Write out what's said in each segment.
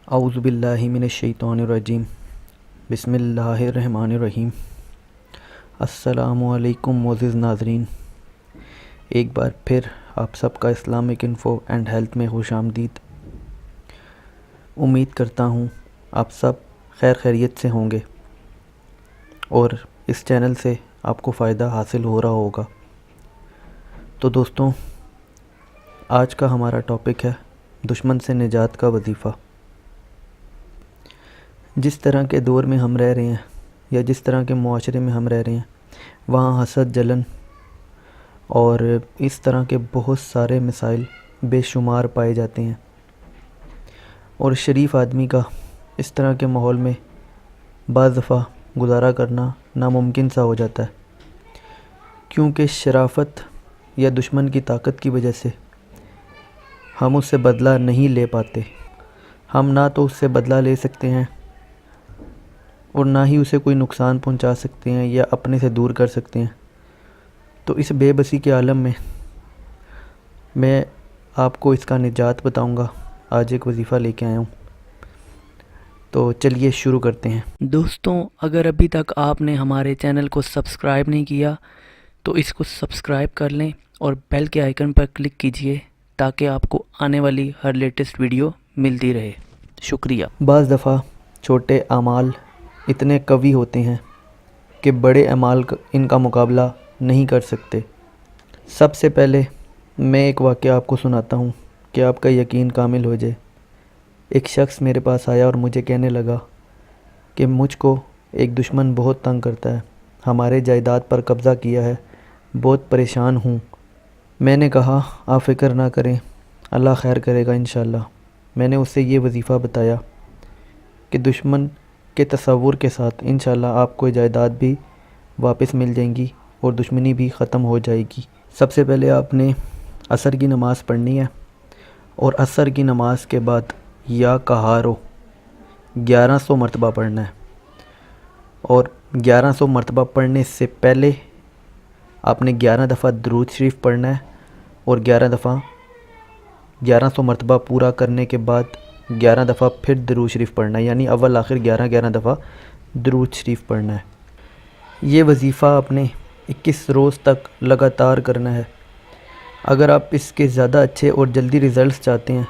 اعوذ باللہ من الشیطان الرجیم بسم اللہ الرحمن الرحیم۔ السلام علیکم معزز ناظرین، ایک بار پھر آپ سب کا اسلامک انفو اینڈ ہیلتھ میں خوش آمدید۔ امید کرتا ہوں آپ سب خیر خیریت سے ہوں گے اور اس چینل سے آپ کو فائدہ حاصل ہو رہا ہوگا۔ تو دوستوں، آج کا ہمارا ٹاپک ہے دشمن سے نجات کا وظیفہ۔ جس طرح کے دور میں ہم رہ رہے ہیں یا جس طرح کے معاشرے میں ہم رہ رہے ہیں، وہاں حسد، جلن اور اس طرح کے بہت سارے مسائل بے شمار پائے جاتے ہیں، اور شریف آدمی کا اس طرح کے ماحول میں بعض دفعہ گزارا کرنا ناممکن سا ہو جاتا ہے، کیونکہ شرافت یا دشمن کی طاقت کی وجہ سے ہم اس سے بدلہ نہیں لے پاتے۔ ہم نہ تو اس سے بدلہ لے سکتے ہیں اور نہ ہی اسے کوئی نقصان پہنچا سکتے ہیں یا اپنے سے دور کر سکتے ہیں۔ تو اس بے بسی کے عالم میں آپ کو اس کا نجات بتاؤں گا۔ آج ایک وظیفہ لے کے آیا ہوں، تو چلیے شروع کرتے ہیں۔ دوستوں، اگر ابھی تک آپ نے ہمارے چینل کو سبسکرائب نہیں کیا تو اس کو سبسکرائب کر لیں اور بیل کے آئیکن پر کلک کیجئے تاکہ آپ کو آنے والی ہر لیٹسٹ ویڈیو ملتی رہے۔ شکریہ۔ بعض دفعہ چھوٹے اعمال اتنے قوی ہوتے ہیں کہ بڑے اعمال ان کا مقابلہ نہیں کر سکتے۔ سب سے پہلے میں ایک واقعہ آپ کو سناتا ہوں کہ آپ کا یقین کامل ہو جائے۔ ایک شخص میرے پاس آیا اور مجھے کہنے لگا کہ مجھ کو ایک دشمن بہت تنگ کرتا ہے، ہمارے جائیداد پر قبضہ کیا ہے، بہت پریشان ہوں۔ میں نے کہا آپ فکر نہ کریں، اللہ خیر کرے گا انشاءاللہ۔ میں نے اسے یہ وظیفہ بتایا کہ دشمن کے تصور کے ساتھ انشاءاللہ آپ کو جائیداد بھی واپس مل جائیں گی اور دشمنی بھی ختم ہو جائے گی۔ سب سے پہلے آپ نے عصر کی نماز پڑھنی ہے، اور عصر کی نماز کے بعد یا کہارو 1100 مرتبہ پڑھنا ہے، اور 1100 مرتبہ پڑھنے سے پہلے آپ نے 11 دفعہ درود شریف پڑھنا ہے، اور 1100 مرتبہ پورا کرنے کے بعد 11 دفعہ پھر درود شریف پڑھنا ہے، یعنی اول آخر 11 دفعہ درود شریف پڑھنا ہے۔ یہ وظیفہ آپ نے 21 روز تک لگاتار کرنا ہے۔ اگر آپ اس کے زیادہ اچھے اور جلدی ریزلٹس چاہتے ہیں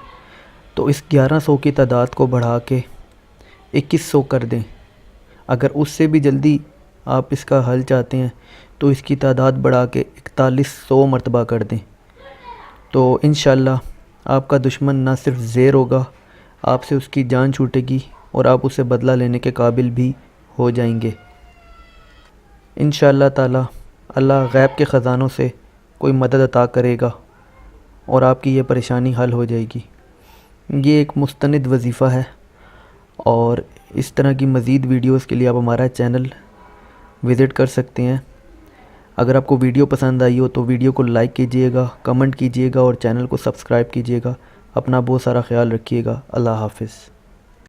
تو اس 1100 کی تعداد کو بڑھا کے 2100 کر دیں۔ اگر اس سے بھی جلدی آپ اس کا حل چاہتے ہیں تو اس کی تعداد بڑھا کے 4100 مرتبہ کر دیں۔ تو انشاءاللہ آپ کا دشمن نہ صرف زیر ہوگا، آپ سے اس کی جان چھوٹے گی اور آپ اسے بدلہ لینے کے قابل بھی ہو جائیں گے۔ انشاءاللہ تعالی اللہ غیب کے خزانوں سے کوئی مدد عطا کرے گا اور آپ کی یہ پریشانی حل ہو جائے گی۔ یہ ایک مستند وظیفہ ہے، اور اس طرح کی مزید ویڈیوز کے لیے آپ ہمارا چینل وزٹ کر سکتے ہیں۔ اگر آپ کو ویڈیو پسند آئی ہو تو ویڈیو کو لائک کیجئے گا، کمنٹ کیجئے گا اور چینل کو سبسکرائب کیجئے گا۔ اپنا بہت سارا خیال رکھیے گا۔ اللہ حافظ۔